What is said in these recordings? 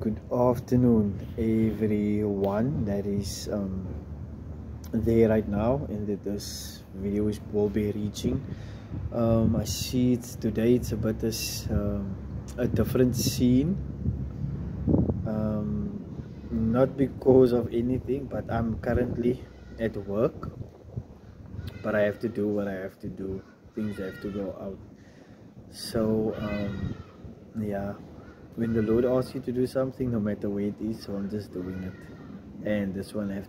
Good afternoon, everyone that is there right now, and that this video will be reaching. I see today it's a bit a different scene, not because of anything, but I'm currently at work, but I have to do what I have to do. Things have to go out. So yeah, when the Lord asks you to do something, no matter where it is, so I'm just doing it. And this one it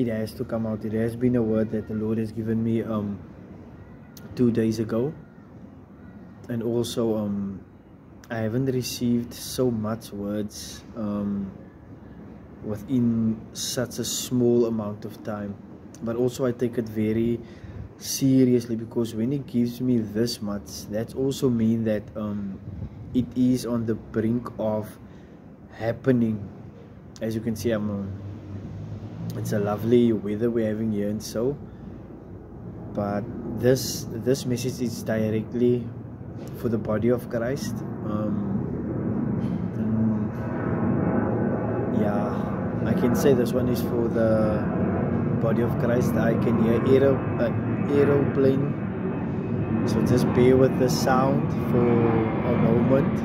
has to come out. It has been a word that the Lord has given me 2 days ago, and also I haven't received so much words within such a small amount of time, but also I take it very seriously, because when He gives me this much, that's also mean that it is on the brink of happening. As you can see, it's a lovely weather we're having here, and so, but this message is directly for the body of Christ. Yeah, I can say this one is for the body of Christ. I can hear aeroplane, so just bear with the sound for a moment.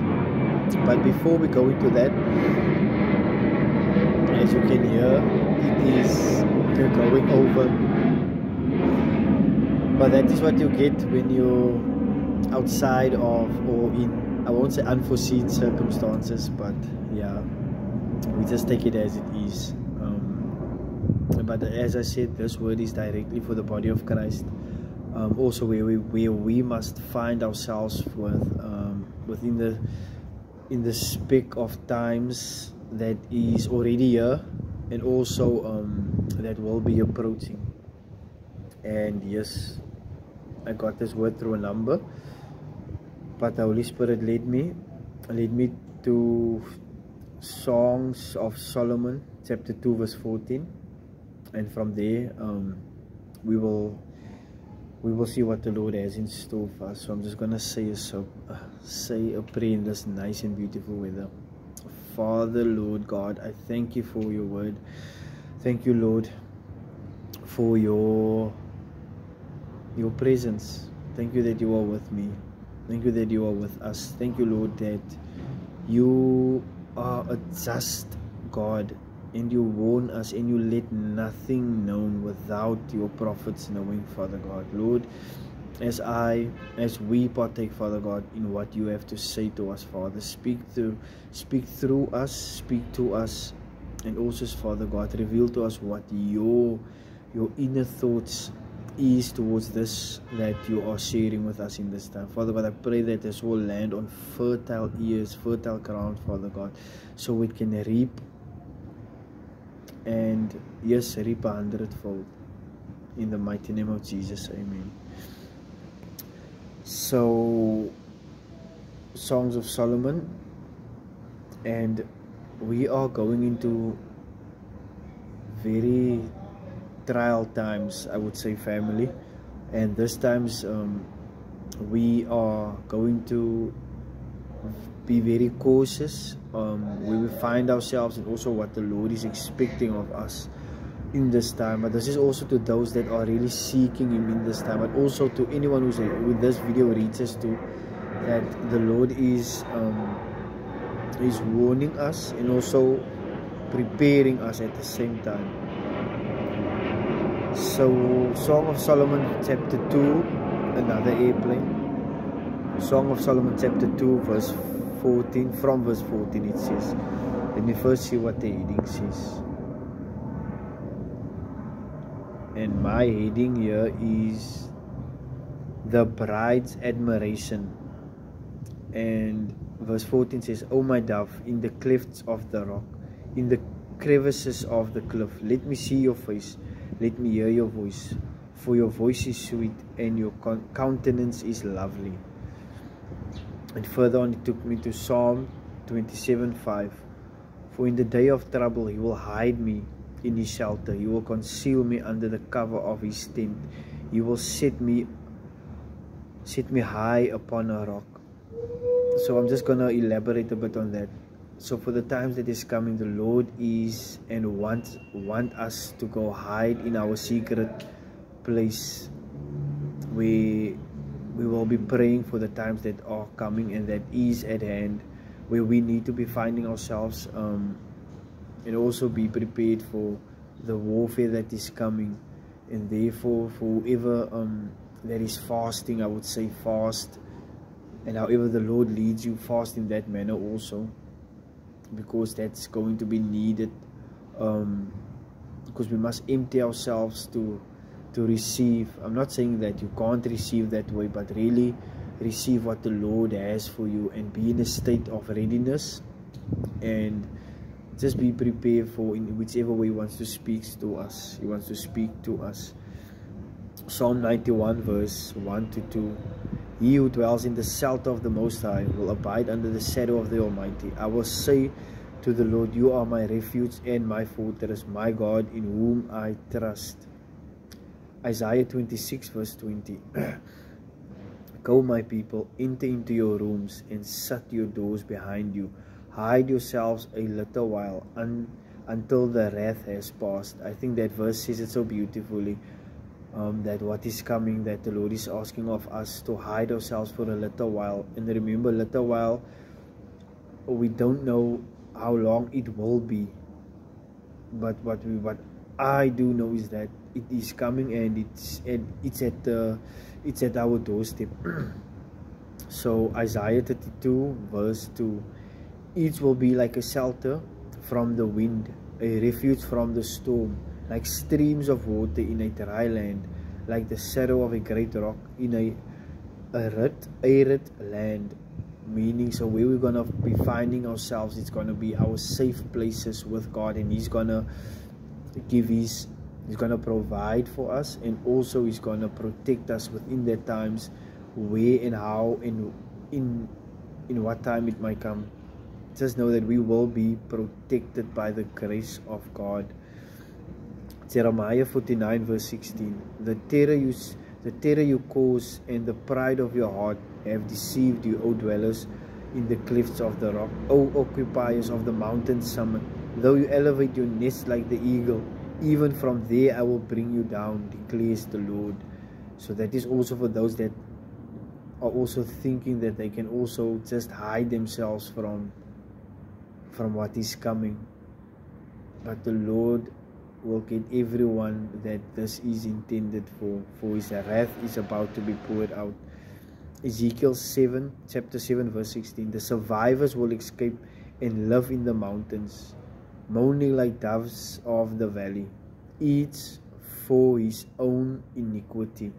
But before we go into that, as you can hear, it is going over. But that is what you get when you're outside of, or in, I won't say unforeseen circumstances, but yeah, we just take it as it is. But as I said, this word is directly for the body of Christ. Also where we must find ourselves within the speck of times that is already here, and also that will be approaching. And yes, I got this word through a number, but the Holy Spirit led me to Songs of Solomon chapter 2 verse 14, and from there we will see what the Lord has in store for us. So I'm just gonna say a prayer in this nice and beautiful weather. Father, Lord God, I thank you for your word. Thank you, Lord, for your presence. Thank you that you are with me. Thank you that you are with us. Thank you, Lord, that you are a just God, and you warn us, and you let nothing known without your prophets knowing, Father God. Lord, as we partake, Father God, in what you have to say to us, Father, speak through us, speak to us, and also, Father God, reveal to us what your inner thoughts is towards this that you are sharing with us in this time. Father God, I pray that this will land on fertile ears, fertile ground, Father God, so it can reap, and yes, reap 100-fold. In the mighty name of Jesus, amen. So, Songs of Solomon, and we are going into very trial times, I would say, family, and this times we are going to be very cautious where we find ourselves, and also what the Lord is expecting of us in this time. But this is also to those that are really seeking Him in this time, but also to anyone who this video reaches to, that the Lord is warning us and also preparing us at the same time. So, Song of Solomon chapter 2, another airplane. Song of Solomon chapter 2 verse 14, from verse 14 it says, let me first see what the heading says. And my heading here is the bride's admiration. And verse 14 says, O my dove, in the clefts of the rock, in the crevices of the cliff, let me see your face, let me hear your voice, for your voice is sweet and your countenance is lovely. And further on it took me to Psalm 27:5. For in the day of trouble He will hide me in His shelter, He will conceal me under the cover of His tent, He will set me high upon a rock. So I'm just gonna elaborate a bit on that. So for the times that is coming, the Lord is and want us to go hide in our secret place. We will be praying for the times that are coming and that is at hand, where we need to be finding ourselves, and also be prepared for the warfare that is coming. And therefore, for whoever that is fasting, I would say fast, and however the Lord leads you, fast in that manner also, because that's going to be needed, because we must empty ourselves to receive. I'm not saying that you can't receive that way, but really receive what the Lord has for you and be in a state of readiness, and just be prepared for in whichever way He wants to speak to us. He wants to speak to us. Psalm 91 verse 1 to 2. He who dwells in the shelter of the Most High will abide under the shadow of the Almighty. I will say to the Lord, you are my refuge and my fortress, my God in whom I trust. Isaiah 26 verse 20. Go, my people, enter into your rooms and shut your doors behind you. Hide yourselves a little while until the wrath has passed. I think that verse says it so beautifully, that what is coming, that the Lord is asking of us to hide ourselves for a little while. And remember, little while, we don't know how long it will be, but what I do know is that it is coming, and it's at our doorstep. So Isaiah 32 verse 2. Each will be like a shelter from the wind, a refuge from the storm, like streams of water in a dry land, like the shadow of a great rock in a arid land. Meaning, so where we're gonna be finding ourselves, it's gonna be our safe places with God, and He's gonna He's gonna provide for us, and also He's gonna protect us within the times, where and how and in what time it might come. Just know that we will be protected by the grace of God. Jeremiah 49 verse 16. The terror you cause and the pride of your heart have deceived you, O dwellers in the cliffs of the rock, O occupiers of the mountain summit. Though you elevate your nest like the eagle, even from there I will bring you down, declares the Lord. So that is also for those that are also thinking that they can also just hide themselves from what is coming. But the Lord will get everyone that this is intended for His wrath is about to be poured out. Ezekiel chapter 7 verse 16. The survivors will escape and live in the mountains, moaning like doves of the valley, each for his own iniquity.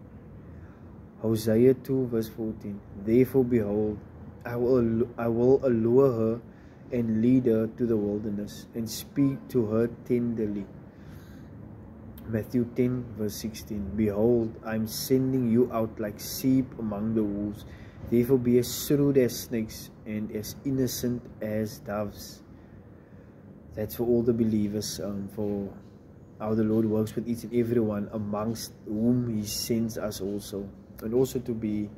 Hosea 2 verse 14. Therefore behold, I will allure her and lead her to the wilderness, and speak to her tenderly. Matthew 10 verse 16. Behold, I am sending you out like sheep among the wolves. Therefore be as shrewd as snakes and as innocent as doves. That's for all the believers, for how the Lord works with each and every one amongst whom He sends us also. And also to be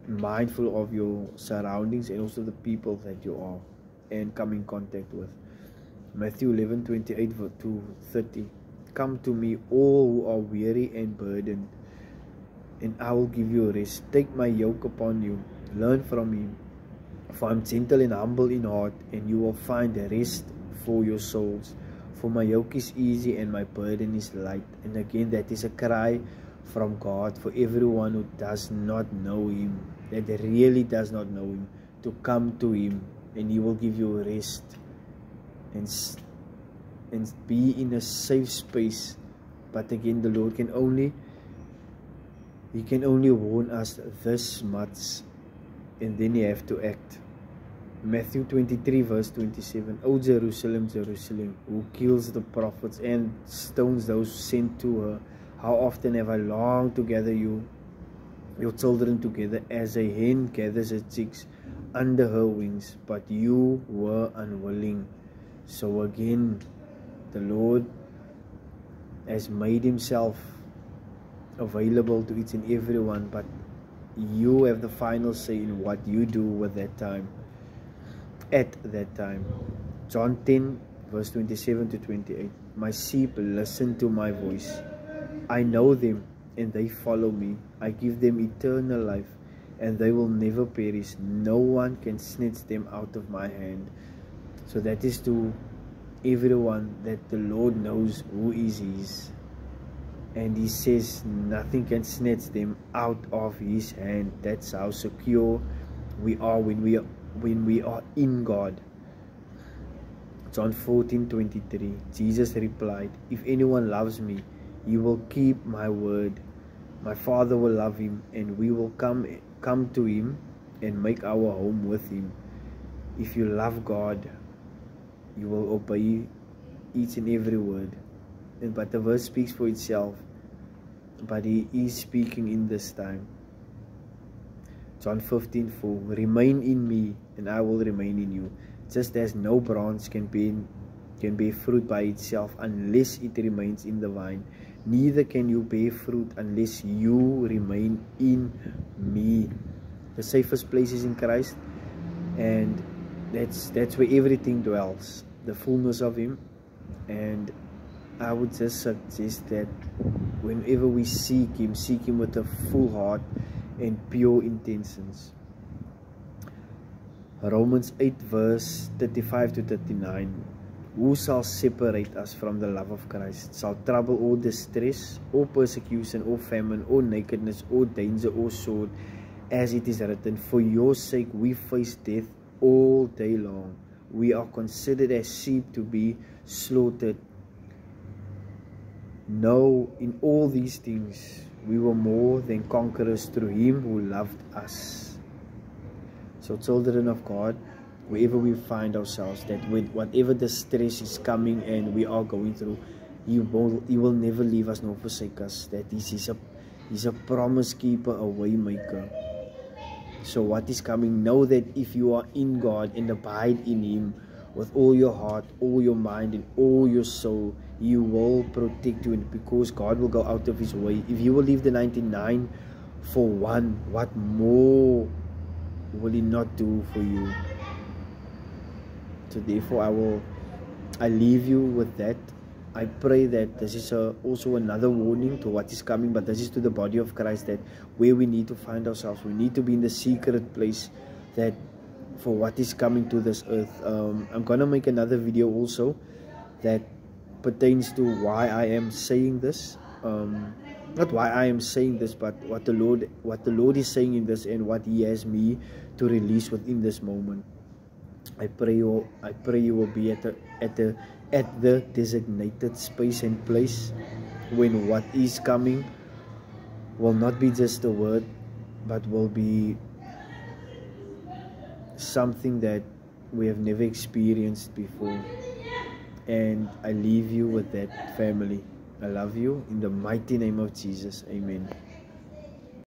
mindful of your surroundings and also the people that you are and come in contact with. Matthew 11:28 to 30. Come to me, all who are weary and burdened, and I will give you rest. Take my yoke upon you, learn from me, for I am gentle and humble in heart, and you will find rest for your souls. For my yoke is easy and my burden is light. And again, that is a cry from God for everyone who does not know Him, that really does not know Him, to come to Him, and He will give you rest and be in a safe space. But again, the Lord can only warn us this much, and then you have to act. Matthew 23 verse 27. O Jerusalem, Jerusalem, who kills the prophets and stones those sent to her, how often have I longed to gather your children together, as a hen gathers her chicks under her wings, but you were unwilling. So again, the Lord has made Himself available to each and everyone, but you have the final say in what you do with that time, at that time. John 10 verse 27 to 28. My sheep listen to my voice. I know them and they follow me. I give them eternal life and they will never perish. No one can snatch them out of my hand. So that is to everyone that the Lord knows who is His. And He says nothing can snatch them out of His hand. That's how secure we are when we are in God. John 14:23. Jesus replied, if anyone loves me, he will keep my word. My Father will love him, and we will come to him and make our home with him. If you love God, you will obey each and every word. But the verse speaks for itself. But He is speaking in this time. John 15:4. Remain in me, and I will remain in you. Just as no branch can bear fruit by itself unless it remains in the vine, neither can you bear fruit unless you remain in me. The safest place is in Christ, and that's where everything dwells, the fullness of Him. And I would just suggest that whenever we seek Him with a full heart and pure intentions. Romans 8 verse 35 to 39. Who shall separate us from the love of Christ? Shall trouble or distress or persecution or famine or nakedness or danger or sword? As it is written, for your sake we face death all day long. We are considered as sheep to be slaughtered. No, in all these things we were more than conquerors through Him who loved us. So children of God, wherever we find ourselves, that with whatever the stress is coming and we are going through, He will never leave us nor forsake us. That He's a promise keeper, a way maker. So what is coming, know that if you are in God and abide in Him with all your heart, all your mind and all your soul, He will protect you, and because God will go out of His way. If you will leave the 99 for one, what more will He not do for you? So therefore I leave you with that. I pray that this is also another warning to what is coming, but this is to the body of Christ, that where we need to find ourselves, we need to be in the secret place, that for what is coming to this earth. I'm gonna make another video also that pertains to why I am saying this. Not why I am saying this, but what the Lord is saying in this, and what He has me to release within this moment. I pray you will be at the designated space and place when what is coming will not be just a word, but will be something that we have never experienced before. And I leave you with that, family. I love you in the mighty name of Jesus. Amen.